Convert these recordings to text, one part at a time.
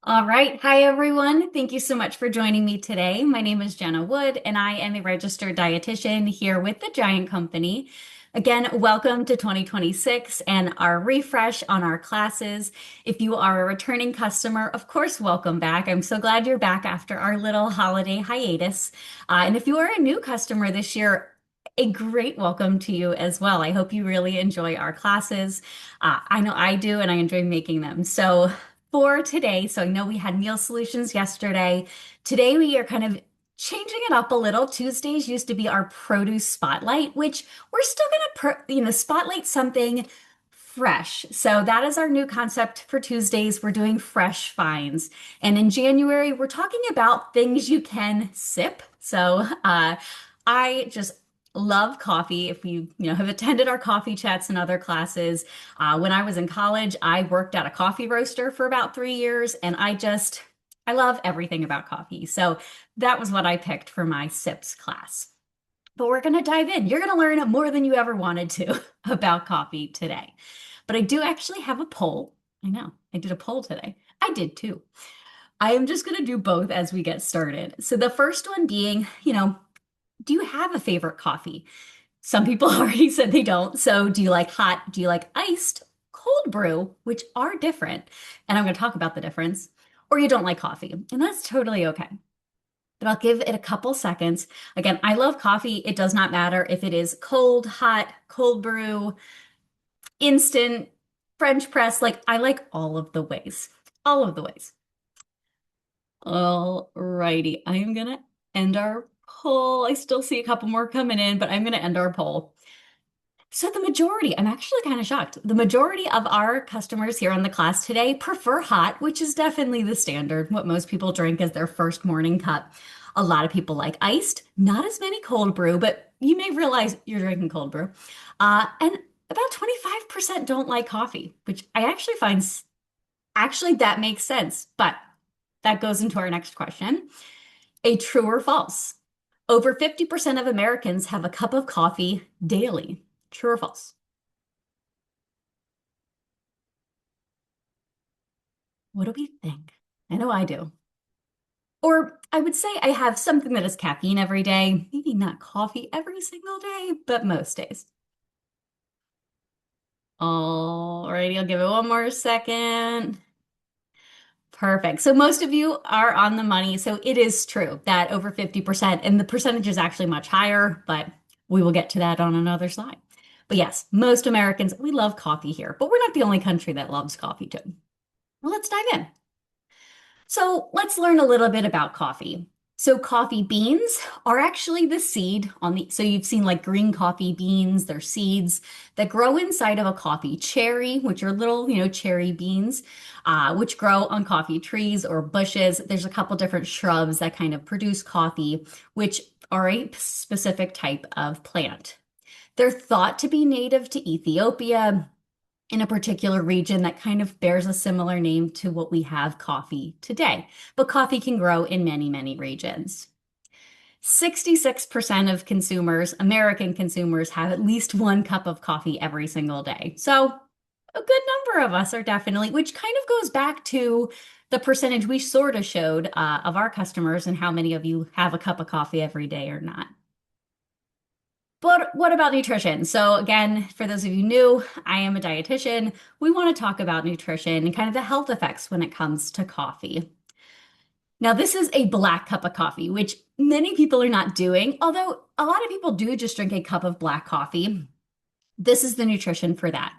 All right. Hi, everyone. Thank you so much for joining me today. My name is Jenna Wood, and I am a registered dietitian here with the Giant Company. Again, welcome to 2026 and our refresh on our classes. If you are a returning customer, of course, welcome back. I'm so glad you're back after our little holiday hiatus. And if you are a new customer this year, a great welcome to you as well. I hope you really enjoy our classes. I know I do, and I enjoy making them. So, for today, so I know we had meal solutions yesterday. Today we are kind of changing it up a little. Tuesdays used to be our produce spotlight, which we're still gonna spotlight something fresh. So that is our new concept for Tuesdays. We're doing fresh finds. And in January, we're talking about things you can sip. I just love coffee. If you have attended our coffee chats and other classes, when I was in college, I worked at a coffee roaster for about 3 years, and I love everything about coffee. So that was what I picked for my SIPS class. But we're going to dive in. You're going to learn more than you ever wanted to about coffee today. But I do actually have a poll. I know, I did a poll today. I did too. I am just going to do both as we get started. So the first one being, do you have a favorite coffee? Some people already said they don't. So, do you like hot? Do you like iced, cold brew, which are different? And I'm going to talk about the difference. Or you don't like coffee, and that's totally okay. But I'll give it a couple seconds. Again, I love coffee. It does not matter if it is cold, hot, cold brew, instant, French press. Like, I like all of the ways. All of the ways. All righty. I am going to end our poll. I still see a couple more coming in, but I'm going to end our poll. So the majority, I'm actually kind of shocked. The majority of our customers here on the class today prefer hot, which is definitely the standard, what most people drink as their first morning cup. A lot of people like iced, not as many cold brew, but you may realize you're drinking cold brew. And about 25% don't like coffee, which I actually find actually that makes sense. But that goes into our next question. A true or false? Over 50% of Americans have a cup of coffee daily. True or false? What do we think? I know I do. Or I would say I have something that is caffeine every day. Maybe not coffee every single day, but most days. Alrighty, I'll give it one more second. Perfect. So most of you are on the money. So it is true that over 50%, and the percentage is actually much higher, but we will get to that on another slide. But yes, most Americans, we love coffee here, but we're not the only country that loves coffee too. Well, let's dive in. So let's learn a little bit about coffee. So coffee beans are actually the seed so you've seen like green coffee beans, they're seeds that grow inside of a coffee cherry, which are little, cherry beans, which grow on coffee trees or bushes. There's a couple different shrubs that kind of produce coffee, which are a specific type of plant. They're thought to be native to Ethiopia, in a particular region that kind of bears a similar name to what we have coffee today. But coffee can grow in many, many regions. 66% of consumers, American consumers, have at least one cup of coffee every single day. So a good number of us are definitely, which kind of goes back to the percentage we sort of showed of our customers and how many of you have a cup of coffee every day or not. But what about nutrition? So again, for those of you new, I am a dietitian. We want to talk about nutrition and kind of the health effects when it comes to coffee. Now, this is a black cup of coffee, which many people are not doing, although a lot of people do just drink a cup of black coffee. This is the nutrition for that.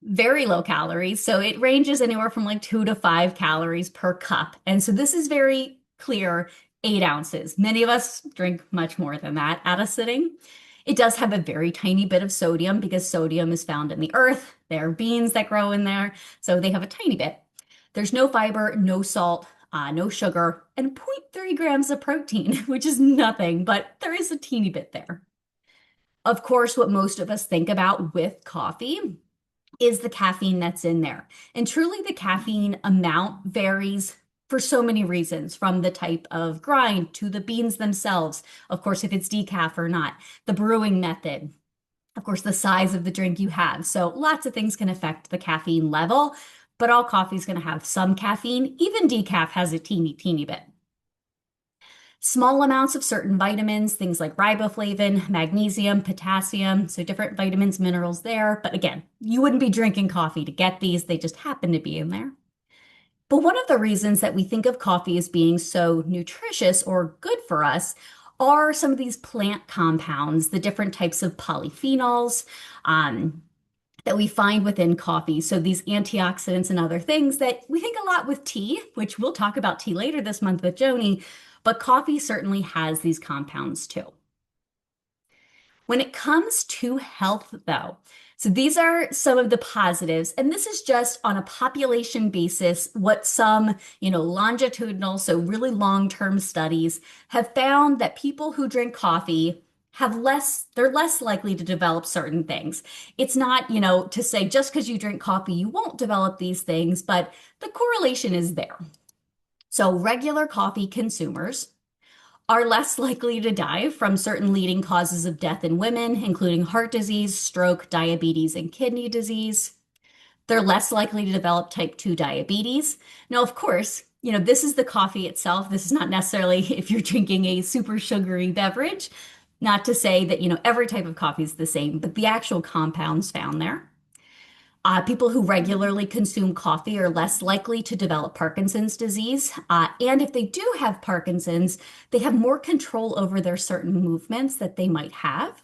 Very low calories. So it ranges anywhere from like 2 to 5 calories per cup. And so this is very clear, 8 ounces. Many of us drink much more than that at a sitting. It does have a very tiny bit of sodium because sodium is found in the earth. There are beans that grow in there, so they have a tiny bit. There's no fiber, no salt, no sugar, and zero point 0.3 grams of protein, which is nothing, but there is a teeny bit there. Of course, what most of us think about with coffee is the caffeine that's in there. And truly, the caffeine amount varies for so many reasons, from the type of grind to the beans themselves. Of course, if it's decaf or not, the brewing method, of course, the size of the drink you have. So lots of things can affect the caffeine level. but all coffee is going to have some caffeine. Even decaf has a teeny, teeny bit. Small amounts of certain vitamins, things like riboflavin, magnesium, potassium, so different vitamins, minerals there. But again, you wouldn't be drinking coffee to get these, they just happen to be in there. But one of the reasons that we think of coffee as being so nutritious or good for us are some of these plant compounds, the different types of polyphenols that we find within coffee. So these antioxidants and other things that we think a lot with tea, which we'll talk about tea later this month with Joni, but coffee certainly has these compounds too. When it comes to health, though, so these are some of the positives, and this is just on a population basis, what some, longitudinal, so really long-term studies have found that people who drink coffee they're less likely to develop certain things. It's not, to say just because you drink coffee, you won't develop these things, but the correlation is there. So regular coffee consumers are less likely to die from certain leading causes of death in women, including heart disease, stroke, diabetes, and kidney disease. They're less likely to develop type 2 diabetes. Now, of course, this is the coffee itself. This is not necessarily if you're drinking a super sugary beverage. Not to say that, every type of coffee is the same, but the actual compounds found there. People who regularly consume coffee are less likely to develop Parkinson's disease. And if they do have Parkinson's, they have more control over their certain movements that they might have.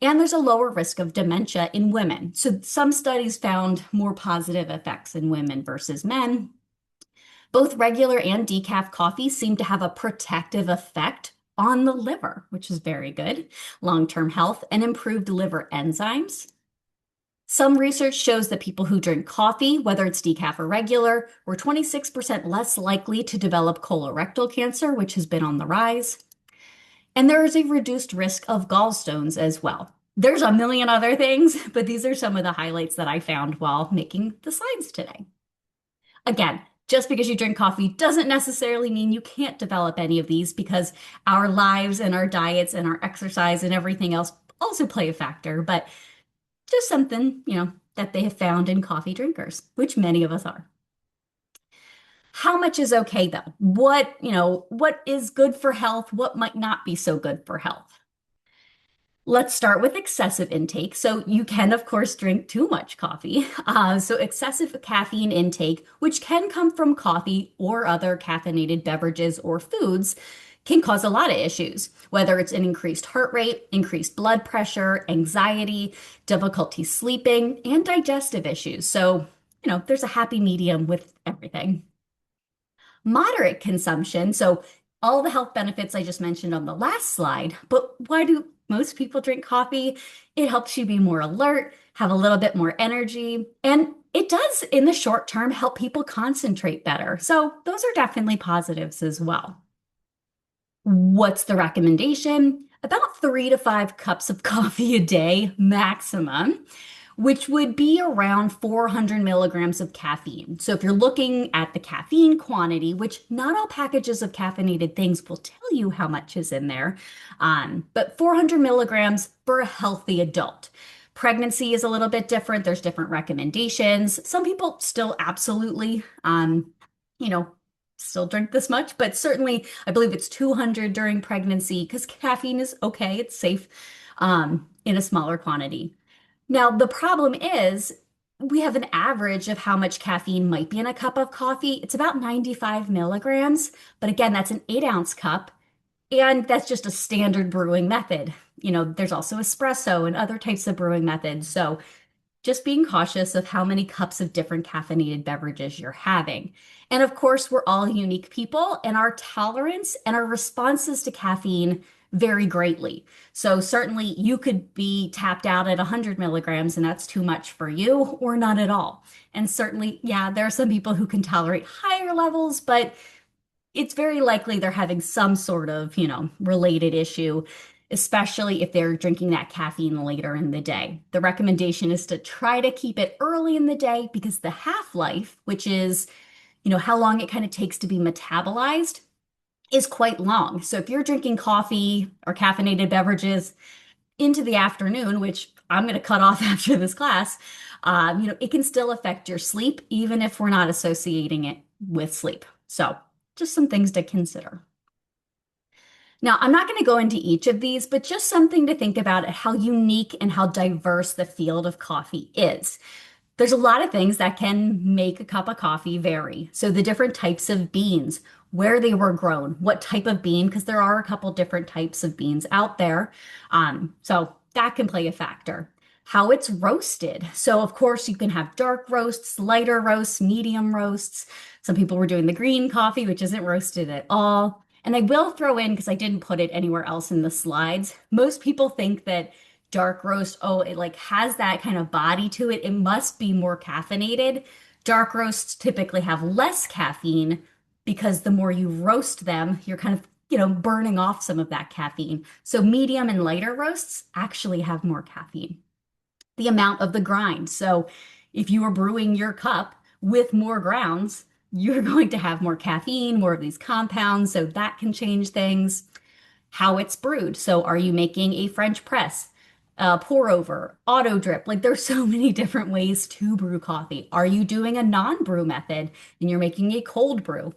And there's a lower risk of dementia in women. So some studies found more positive effects in women versus men. Both regular and decaf coffee seem to have a protective effect on the liver, which is very good, long-term health, and improved liver enzymes. Some research shows that people who drink coffee, whether it's decaf or regular, were 26% less likely to develop colorectal cancer, which has been on the rise. And there is a reduced risk of gallstones as well. There's a million other things, but these are some of the highlights that I found while making the slides today. Again, just because you drink coffee doesn't necessarily mean you can't develop any of these because our lives and our diets and our exercise and everything else also play a factor. But just something, that they have found in coffee drinkers, which many of us are. How much is okay though? What is good for health? What might not be so good for health? Let's start with excessive intake. So you can, of course, drink too much coffee. So excessive caffeine intake, which can come from coffee or other caffeinated beverages or foods, can cause a lot of issues, whether it's an increased heart rate, increased blood pressure, anxiety, difficulty sleeping, and digestive issues. So, there's a happy medium with everything. Moderate consumption, so all the health benefits I just mentioned on the last slide, but why do most people drink coffee? It helps you be more alert, have a little bit more energy, and it does, in the short term, help people concentrate better. So those are definitely positives as well. What's the recommendation? About 3 to 5 cups of coffee a day maximum, which would be around 400 milligrams of caffeine. So if you're looking at the caffeine quantity, which not all packages of caffeinated things will tell you how much is in there, but 400 milligrams for a healthy adult. Pregnancy is a little bit different. There's different recommendations. Some people still absolutely, you know, still drink this much, but certainly I believe it's 200 during pregnancy because caffeine is okay. It's safe in a smaller quantity. Now, the problem is we have an average of how much caffeine might be in a cup of coffee. It's about 95 milligrams, but again, that's an 8-ounce cup. And that's just a standard brewing method. There's also espresso and other types of brewing methods. So just being cautious of how many cups of different caffeinated beverages you're having. And of course, we're all unique people, and our tolerance and our responses to caffeine vary greatly. So certainly you could be tapped out at 100 milligrams and that's too much for you, or not at all. And certainly, yeah, there are some people who can tolerate higher levels, but it's very likely they're having some sort of, related issue, especially if they're drinking that caffeine later in the day. The recommendation is to try to keep it early in the day because the half-life, which is, how long it kind of takes to be metabolized, is quite long. So if you're drinking coffee or caffeinated beverages into the afternoon, which I'm going to cut off after this class, It can still affect your sleep, even if we're not associating it with sleep. So, just some things to consider. Now, I'm not going to go into each of these, but just something to think about how unique and how diverse the field of coffee is. There's a lot of things that can make a cup of coffee vary. So the different types of beans, where they were grown, what type of bean, because there are a couple different types of beans out there. So that can play a factor. How it's roasted. So of course you can have dark roasts, lighter roasts, medium roasts. Some people were doing the green coffee, which isn't roasted at all. And I will throw in, because I didn't put it anywhere else in the slides, most people think that dark roast, oh, it like has that kind of body to it. It must be more caffeinated. Dark roasts typically have less caffeine because the more you roast them, you're kind of, burning off some of that caffeine. So medium and lighter roasts actually have more caffeine. The amount of the grind. So if you are brewing your cup with more grounds, you're going to have more caffeine, more of these compounds. So that can change things. How it's brewed. So are you making a French press, pour over, auto drip? Like there's so many different ways to brew coffee. Are you doing a non-brew method and you're making a cold brew?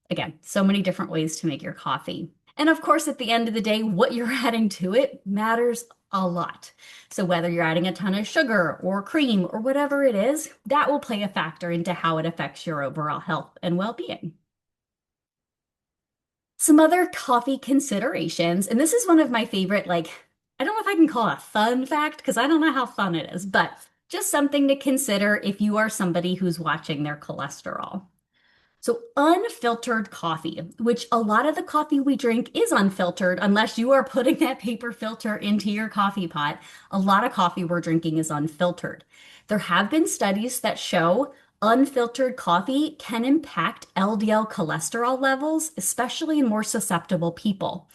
Again, so many different ways to make your coffee. And of course, at the end of the day, what you're adding to it matters a lot. So whether you're adding a ton of sugar or cream or whatever it is, that will play a factor into how it affects your overall health and well-being. Some other coffee considerations, and this is one of my favorite, like, I don't know if I can call it a fun fact because I don't know how fun it is, but just something to consider if you are somebody who's watching their cholesterol. So, unfiltered coffee, which a lot of the coffee we drink is unfiltered unless you are putting that paper filter into your coffee pot. A lot of coffee we're drinking is unfiltered. There have been studies that show unfiltered coffee can impact LDL cholesterol levels, especially in more susceptible people.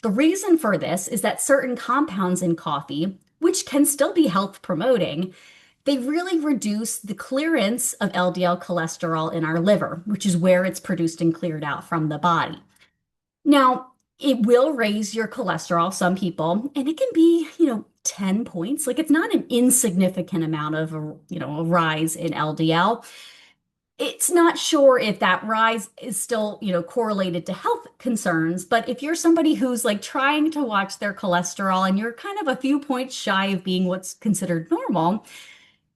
The reason for this is that certain compounds in coffee, which can still be health promoting, they really reduce the clearance of LDL cholesterol in our liver, which is where it's produced and cleared out from the body. Now, it will raise your cholesterol, some people, and it can be, 10 points. Like it's not an insignificant amount of, a rise in LDL. It's not sure if that rise is still, correlated to health concerns, but if you're somebody who's like trying to watch their cholesterol and you're kind of a few points shy of being what's considered normal,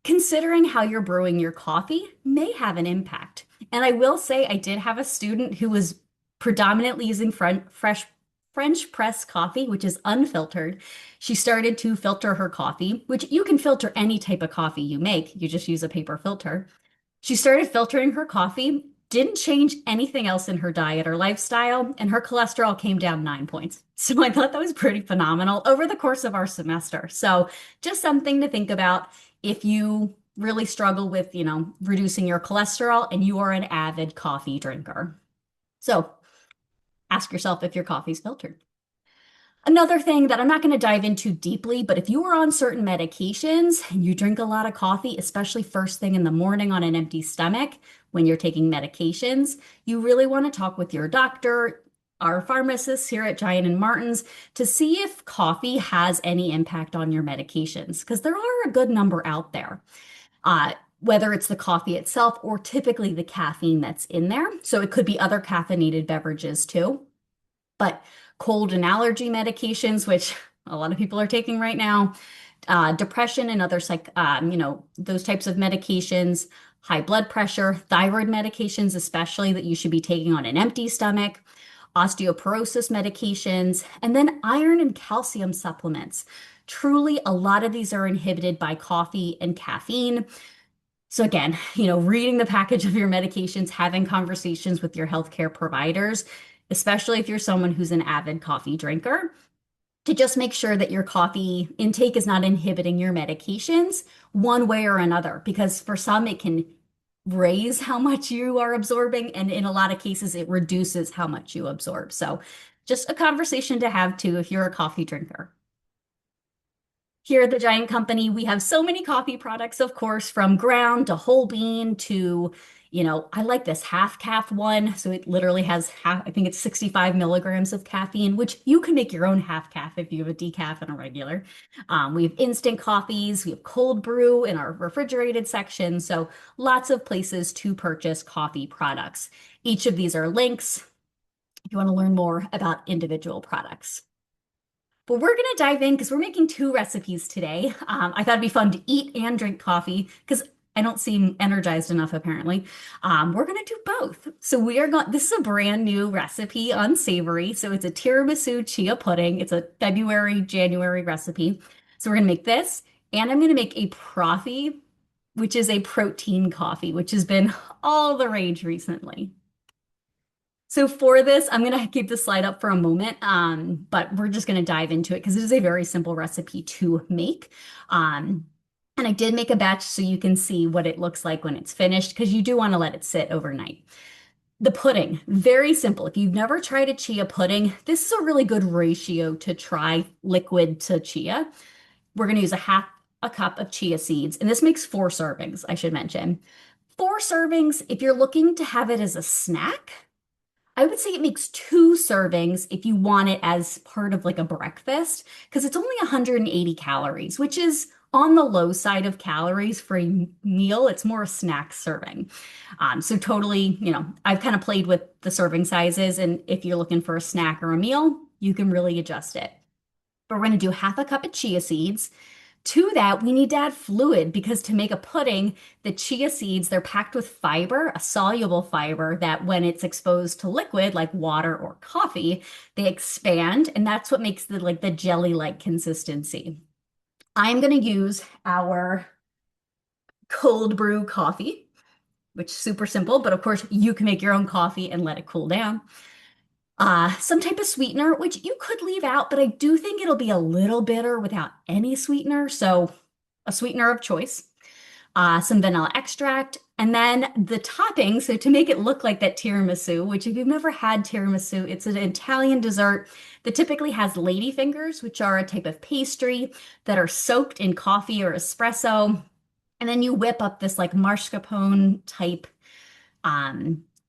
considering how you're brewing your coffee may have an impact. And I will say, I did have a student who was predominantly using fresh French press coffee, which is unfiltered. She started to filter her coffee, which you can filter any type of coffee you make. You just use a paper filter. She started filtering her coffee, didn't change anything else in her diet or lifestyle, and her cholesterol came down 9 points. So I thought that was pretty phenomenal over the course of our semester. So just something to think about if you really struggle with, reducing your cholesterol and you are an avid coffee drinker. So ask yourself if your coffee's filtered. Another thing that I'm not going to dive into deeply, but if you are on certain medications and you drink a lot of coffee, especially first thing in the morning on an empty stomach when you're taking medications, you really want to talk with your doctor, our pharmacists here at Giant and Martin's, to see if coffee has any impact on your medications, because there are a good number out there. Whether it's the coffee itself or typically the caffeine that's in there. So it could be other caffeinated beverages too. But cold and allergy medications, which a lot of people are taking right now, depression and other those types of medications, high blood pressure, thyroid medications, especially that you should be taking on an empty stomach, osteoporosis medications, and then iron and calcium supplements. Truly, a lot of these are inhibited by coffee and caffeine. So again, reading the package of your medications, having conversations with your healthcare providers, especially if you're someone who's an avid coffee drinker, to just make sure that your coffee intake is not inhibiting your medications one way or another, because for some it can raise how much you are absorbing, and in a lot of cases it reduces how much you absorb. So just a conversation to have too if you're a coffee drinker. Here at the Giant Company, we have so many coffee products, of course, from ground to whole bean to, I like this half calf one. So it literally has half, I think it's 65 milligrams of caffeine, which you can make your own half calf if you have a decaf and a regular. We have instant coffees, we have cold brew in our refrigerated section. So lots of places to purchase coffee products. Each of these are links if you want to learn more about individual products. But we're going to dive in because we're making two recipes today. I thought it'd be fun to eat and drink coffee because I don't seem energized enough, apparently. We're going to do both. So we are going, this is a brand new recipe on Savory. So it's a tiramisu chia pudding. It's a February, January recipe. So we're going to make this, and I'm going to make a proffee, which is a protein coffee, which has been all the rage recently. So for this, I'm going to keep the slide up for a moment, but we're just going to dive into it because it is a very simple recipe to make. And I did make a batch so you can see what it looks like when it's finished because you do want to let it sit overnight. The pudding, very simple. If you've never tried a chia pudding, this is a really good ratio to try liquid to chia. We're going to use a cup of chia seeds, and this makes 4 servings, I should mention. 4 servings, if you're looking to have it as a snack, I would say it makes 2 servings if you want it as part of like a breakfast, because it's only 180 calories, which is on the low side of calories for a meal. It's more a snack serving. So totally, I've kind of played with the serving sizes, and if you're looking for a snack or a meal, you can really adjust it. But we're going to do half a cup of chia seeds. To that, we need to add fluid because to make a pudding, the chia seeds, they're packed with fiber, a soluble fiber that when it's exposed to liquid like water or coffee, they expand, and that's what makes the jelly-like consistency. I'm going to use our cold brew coffee, which is super simple, but of course you can make your own coffee and let it cool down. Some type of sweetener, which you could leave out, but I do think it'll be a little bitter without any sweetener. So a sweetener of choice, some vanilla extract, and then the topping. So to make it look like that tiramisu, which if you've never had tiramisu, it's an Italian dessert that typically has ladyfingers, which are a type of pastry that are soaked in coffee or espresso. And then you whip up this like mascarpone type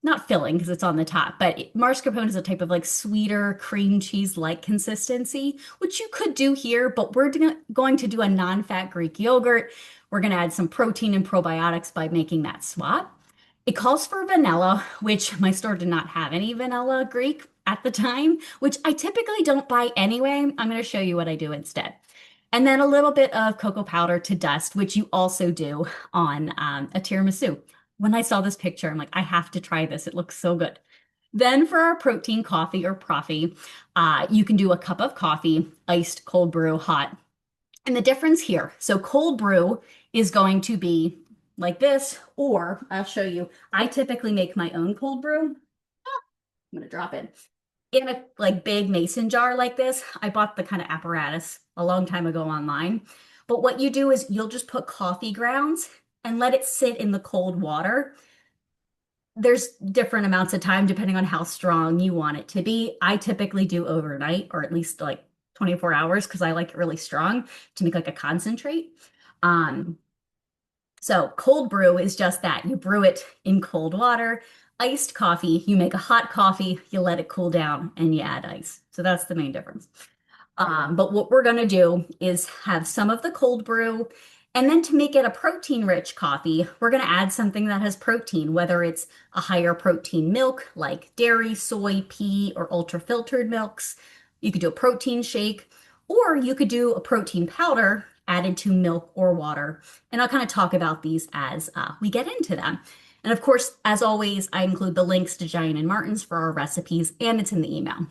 not filling because it's on the top, but mascarpone is a type of like sweeter cream cheese-like consistency, which you could do here, but we're going to do a non-fat Greek yogurt. We're going to add some protein and probiotics by making that swap. It calls for vanilla, which my store did not have any vanilla Greek at the time, which I typically don't buy anyway. I'm going to show you what I do instead. And then a little bit of cocoa powder to dust, which you also do on a tiramisu. When I saw this picture, I'm like, I have to try this. It looks so good. Then for our protein coffee or proffee, you can do a cup of coffee, iced, cold brew, hot. And the difference here, so cold brew is going to be like this, or I'll show you. I typically make my own cold brew. I'm gonna drop it in a like big mason jar like this. I bought the kind of apparatus a long time ago online. But what you do is you'll just put coffee grounds and let it sit in the cold water. There's different amounts of time depending on how strong you want it to be. I typically do overnight or at least like 24 hours because I like it really strong to make like a concentrate. So cold brew is just that. You brew it in cold water. Iced coffee, you make a hot coffee, you let it cool down, and you add ice. So that's the main difference. But what we're going to do is have some of the cold brew. And then to make it a protein-rich coffee, we're going to add something that has protein, whether it's a higher protein milk like dairy, soy, pea, or ultra-filtered milks. You could do a protein shake, or you could do a protein powder added to milk or water. And I'll kind of talk about these as we get into them. And of course, as always, I include the links to Giant and Martin's for our recipes, and it's in the email.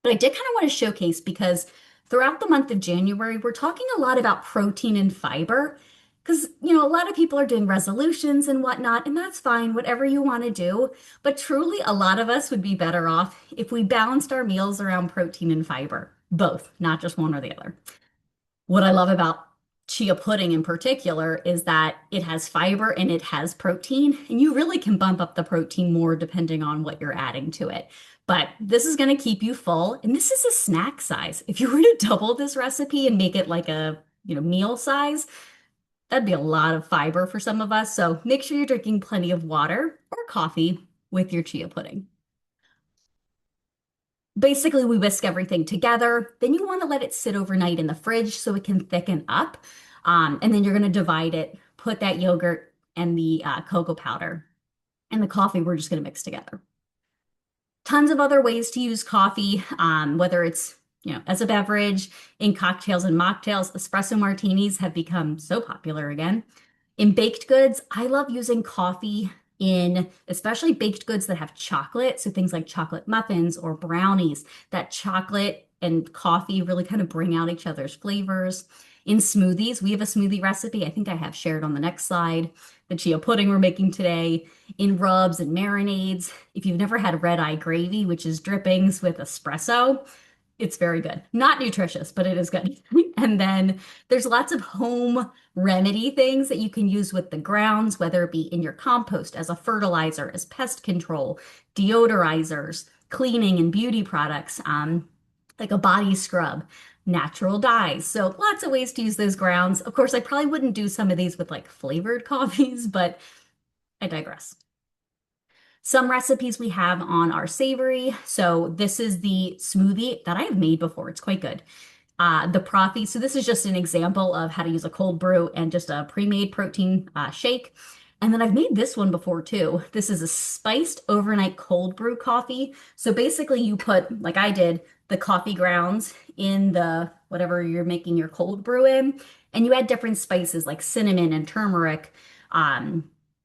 But I did kind of want to showcase because throughout the month of January, we're talking a lot about protein and fiber because, a lot of people are doing resolutions and whatnot, and that's fine, whatever you want to do. But truly, a lot of us would be better off if we balanced our meals around protein and fiber, both, not just one or the other. What I love about chia pudding in particular is that it has fiber and it has protein, and you really can bump up the protein more depending on what you're adding to it. But this is going to keep you full, and this is a snack size. If you were to double this recipe and make it like a meal size. That'd be a lot of fiber for some of us. So make sure you're drinking plenty of water or coffee with your chia pudding. Basically, we whisk everything together. Then you want to let it sit overnight in the fridge so it can thicken up. And then you're going to divide it, put that yogurt and the cocoa powder and the coffee we're just going to mix together. Tons of other ways to use coffee, whether it's, as a beverage, in cocktails and mocktails. Espresso martinis have become so popular again. In baked goods, I love using coffee in especially baked goods that have chocolate. So things like chocolate muffins or brownies, that chocolate and coffee really kind of bring out each other's flavors. In smoothies, we have a smoothie recipe I think I have shared on the next slide, the chia pudding we're making today. In rubs and marinades, if you've never had red eye gravy, which is drippings with espresso, it's very good. Not nutritious, but it is good. And then there's lots of home remedy things that you can use with the grounds, whether it be in your compost as a fertilizer, as pest control, deodorizers, cleaning and beauty products, like a body scrub, natural dyes. So lots of ways to use those grounds. Of course, I probably wouldn't do some of these with like flavored coffees, but I digress. Some recipes we have on our savory. So this is the smoothie that I have made before. It's quite good. The Profi. So this is just an example of how to use a cold brew and just a pre-made protein shake. And then I've made this one before too. This is a spiced overnight cold brew coffee. So basically you put, like I did, the coffee grounds in the whatever you're making your cold brew in, and you add different spices like cinnamon and turmeric,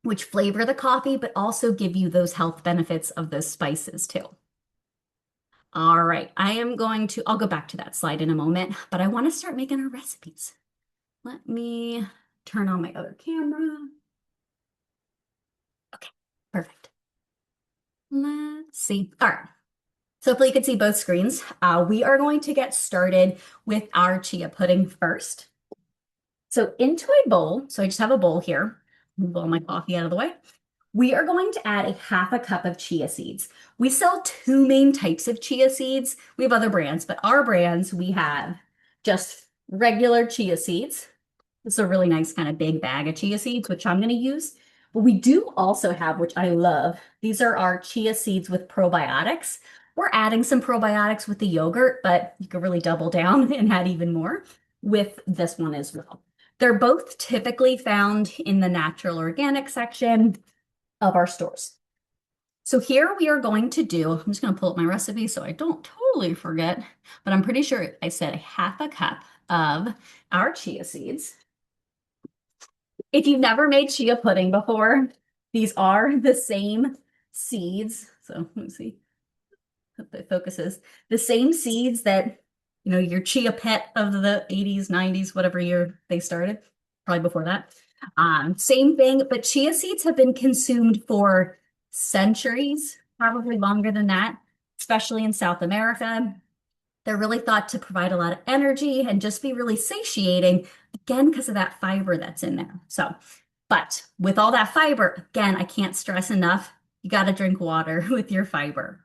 which flavor the coffee, but also give you those health benefits of those spices too. All right, I'll go back to that slide in a moment, but I want to start making our recipes. Let me turn on my other camera. Okay, perfect. Let's see. All right. So hopefully you can see both screens. We are going to get started with our chia pudding first. So into a bowl, so I just have a bowl here. Move all my coffee out of the way. We are going to add a half a cup of chia seeds. We sell two main types of chia seeds. We have other brands, but our brands, we have just regular chia seeds. This is a really nice kind of big bag of chia seeds, which I'm going to use. But we do also have, which I love, these are our chia seeds with probiotics. We're adding some probiotics with the yogurt, but you could really double down and add even more with this one as well. They're both typically found in the natural organic section of our stores. So here we are going to do, I'm just going to pull up my recipe so I don't totally forget, but I'm pretty sure I said a half a cup of our chia seeds. If you've never made chia pudding before, these are the same seeds. So let me see. Hope it focuses. The same seeds that, your chia pet of the 80s, 90s, whatever year they started, probably before that. Same thing, but chia seeds have been consumed for centuries, probably longer than that, especially in South America. They're really thought to provide a lot of energy and just be really satiating, again, because of that fiber that's in there. So, but with all that fiber, again, I can't stress enough, you got to drink water with your fiber.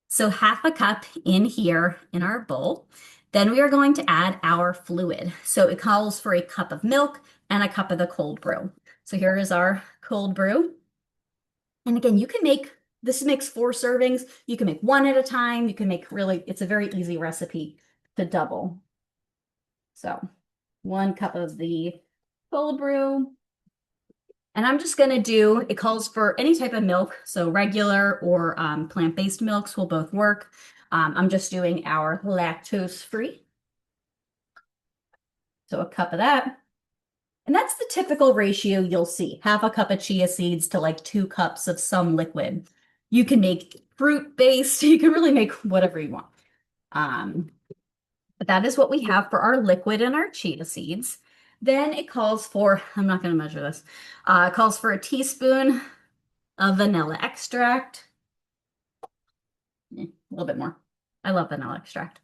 So half a cup in here in our bowl. Then we are going to add our fluid. So it calls for a cup of milk and a cup of the cold brew. So here is our cold brew. And again, this makes 4 servings. You can make one at a time. You can make it's a very easy recipe to double. So 1 cup of the cold brew. And I'm just going to it calls for any type of milk. So regular or plant-based milks will both work. I'm just doing our lactose-free. So a cup of that. And that's the typical ratio you'll see. Half a cup of chia seeds to like 2 cups of some liquid. You can make fruit-based. You can really make whatever you want. But that is what we have for our liquid and our chia seeds. Then it calls for, I'm not going to measure this, it calls for a teaspoon of vanilla extract. A little bit more. I love vanilla extract.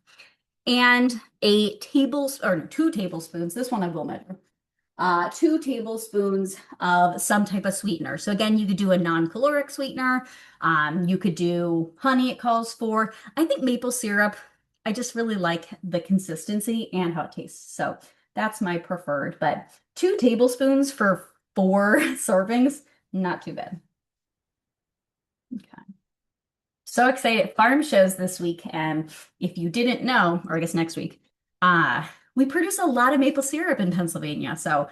And 2 tablespoons, this one I will measure, 2 tablespoons of some type of sweetener. So again, you could do a non-caloric sweetener. You could do honey, it calls for. I think maple syrup, I just really like the consistency and how it tastes. So That's my preferred, but 2 tablespoons for 4 servings, not too bad. Okay. So excited. Farm shows this week, and if you didn't know, or I guess next week, uh, we produce a lot of maple syrup in Pennsylvania, so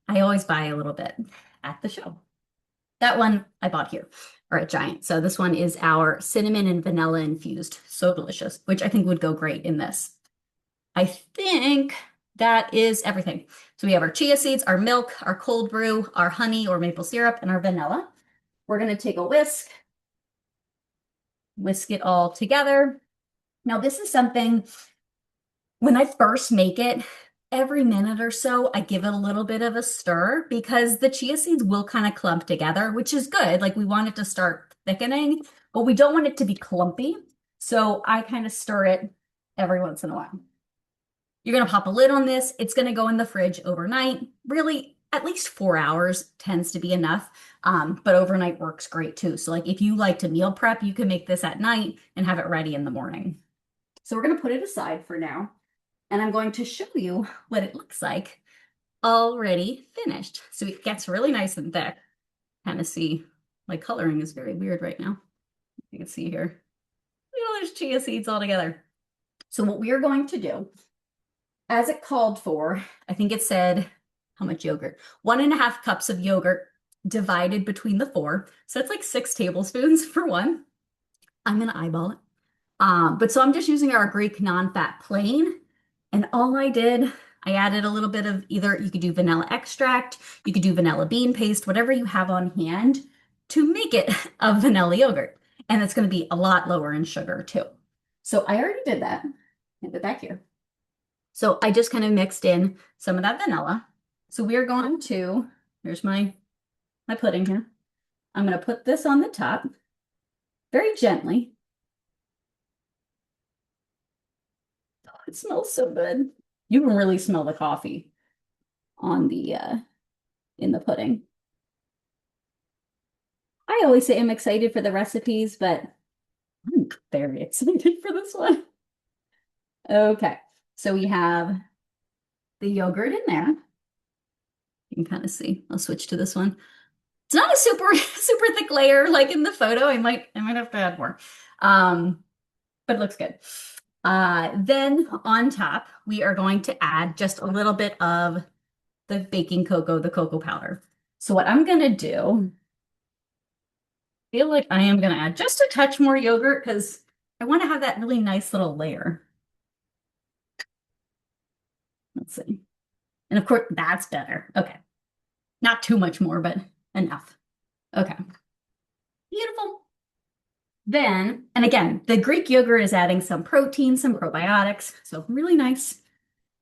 I always buy a little bit at the show. That one I bought here, or at Giant. So this one is our cinnamon and vanilla infused. So delicious, which I think would go great in this. I think that is everything. So we have our chia seeds, our milk, our cold brew, our honey or maple syrup, and our vanilla. We're going to take a whisk it all together. Now, this is something when I first make it, every minute or so, I give it a little bit of a stir because the chia seeds will kind of clump together, which is good. Like we want it to start thickening, but we don't want it to be clumpy. So I kind of stir it every once in a while. You're going to pop a lid on this. It's going to go in the fridge overnight. Really, at least 4 hours tends to be enough. But overnight works great too. So like if you like to meal prep, you can make this at night and have it ready in the morning. So we're going to put it aside for now. And I'm going to show you what it looks like already finished. So it gets really nice and thick. Kind of see my coloring is very weird right now. You can see here. Look at all those chia seeds all together. So what we are going to do, as it called for, I think it said how much yogurt? 1.5 cups of yogurt divided between the four. So it's like 6 tablespoons for one. I'm gonna eyeball it. But so I'm just using our Greek non-fat plain. And all I did, I added a little bit of either you could do vanilla extract, you could do vanilla bean paste, whatever you have on hand to make it a vanilla yogurt. And it's going to be a lot lower in sugar too. So I already did that. Hand it back here. So I just kind of mixed in some of that vanilla. So we are going to, here's my pudding here. I'm going to put this on the top very gently. It smells so good. You can really smell the coffee on the in the pudding. I always say I'm excited for the recipes, but I'm very excited for this one. Okay, so we have the yogurt in there. You can kind of see. I'll switch to this one. It's not a super super thick layer like in the photo. I might have to add more. But it looks good. Then on top, we are going to add just a little bit of the baking cocoa, the cocoa powder. So what I'm gonna do, I feel like I am gonna add just a touch more yogurt because I want to have that really nice little layer. Let's see. And of course, that's better. Okay. Not too much more, but enough. Okay. Beautiful. Then, and again, the Greek yogurt is adding some protein, some probiotics, so really nice.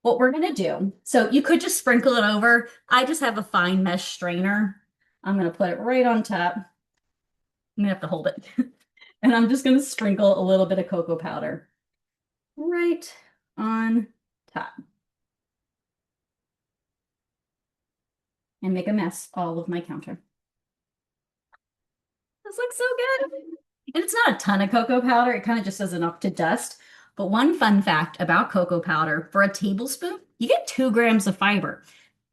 What we're gonna do, so you could just sprinkle it over. I just have a fine mesh strainer. I'm gonna put it right on top. I'm gonna have to hold it. And I'm just gonna sprinkle a little bit of cocoa powder right on top. And make a mess all of my counter. This looks so good. And it's not a ton of cocoa powder. It kind of just does enough to dust. But one fun fact about cocoa powder, for a tablespoon, you get 2 grams of fiber.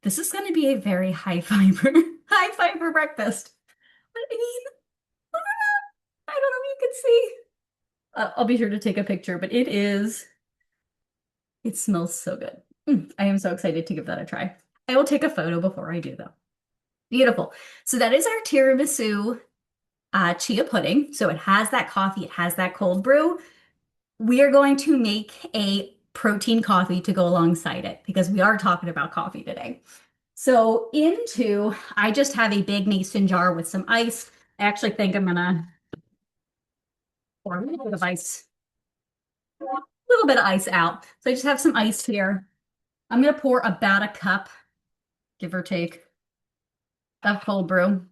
This is going to be a very high fiber, high fiber breakfast. I mean, I don't know if you can see. I'll be sure to take a picture, but it smells so good. I am so excited to give that a try. I will take a photo before I do though. Beautiful. So that is our tiramisu chia pudding. So it has that coffee, it has that cold brew. We are going to make a protein coffee to go alongside it because we are talking about coffee today. So I just have a big mason jar with some ice. I actually think I'm gonna pour a little bit of ice out. So I just have some ice here. I'm gonna pour about a cup, give or take, of cold brew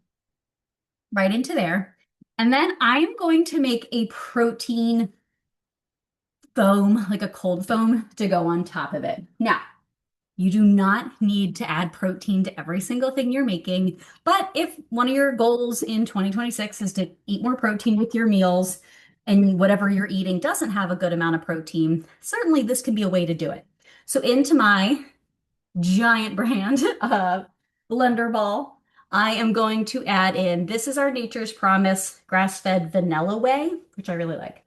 right into there. And then I'm going to make a protein foam, like a cold foam, to go on top of it. Now, you do not need to add protein to every single thing you're making, but if one of your goals in 2026 is to eat more protein with your meals and whatever you're eating doesn't have a good amount of protein, certainly this can be a way to do it. So into my giant brand blender ball. I am going to add in, this is our Nature's Promise grass-fed vanilla whey, which I really like.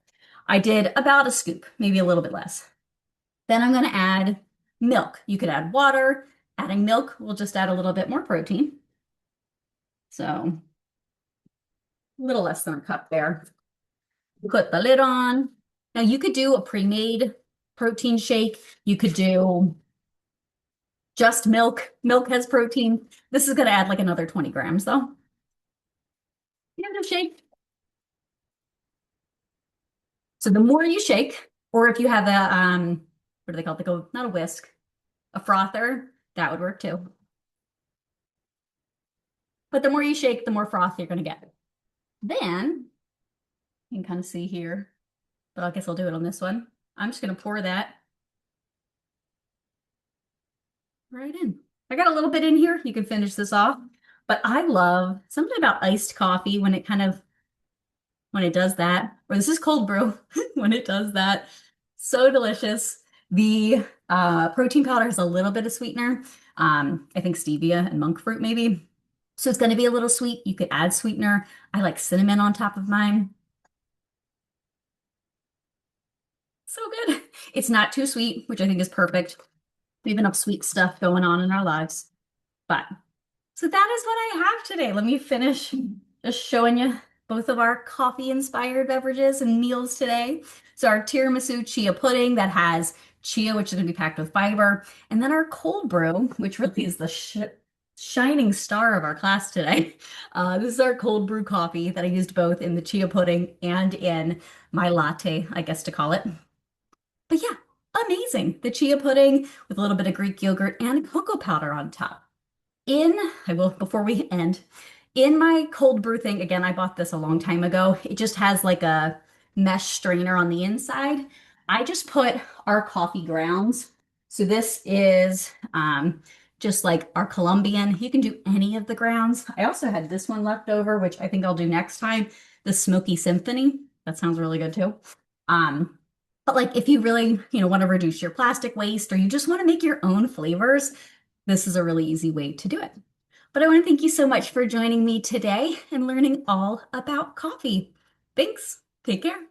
I did about a scoop, maybe a little bit less. Then I'm going to add milk. You could add water. Adding milk will just add a little bit more protein. So a little less than a cup there. Put the lid on. Now you could do a pre-made protein shake. You could do just milk. Milk has protein. This is going to add like another 20 grams though. And a shake. So the more you shake, or if you have a, what do they call it? They go, not a whisk, a frother, that would work too. But the more you shake, the more froth you're going to get. Then you can kind of see here, but I guess I'll do it on this one. I'm just going to pour that right in. I got a little bit in here. You can finish this off. But I love something about iced coffee when it kind of, when it does that, or this is cold brew, when it does that. So delicious. The protein powder has a little bit of sweetener. I think stevia and monk fruit maybe. So it's going to be a little sweet. You could add sweetener. I like cinnamon on top of mine. So good. It's not too sweet, which I think is perfect. We have enough sweet stuff going on in our lives. But so that is what I have today. Let me finish just showing you both of our coffee-inspired beverages and meals today. So our tiramisu chia pudding that has chia, which is going to be packed with fiber, and then our cold brew, which really is the shining star of our class today. This is our cold brew coffee that I used both in the chia pudding and in my latte, I guess to call it. But yeah, amazing. The chia pudding with a little bit of Greek yogurt and cocoa powder on top. I will, before we end, in my cold brew thing, again, I bought this a long time ago. It just has like a mesh strainer on the inside. I just put our coffee grounds. So this is just like our Colombian. You can do any of the grounds. I also had this one left over, which I think I'll do next time, the Smoky Symphony. That sounds really good too. Um, but like if you really, want to reduce your plastic waste or you just want to make your own flavors, this is a really easy way to do it. But I want to thank you so much for joining me today and learning all about coffee. Thanks. Take care.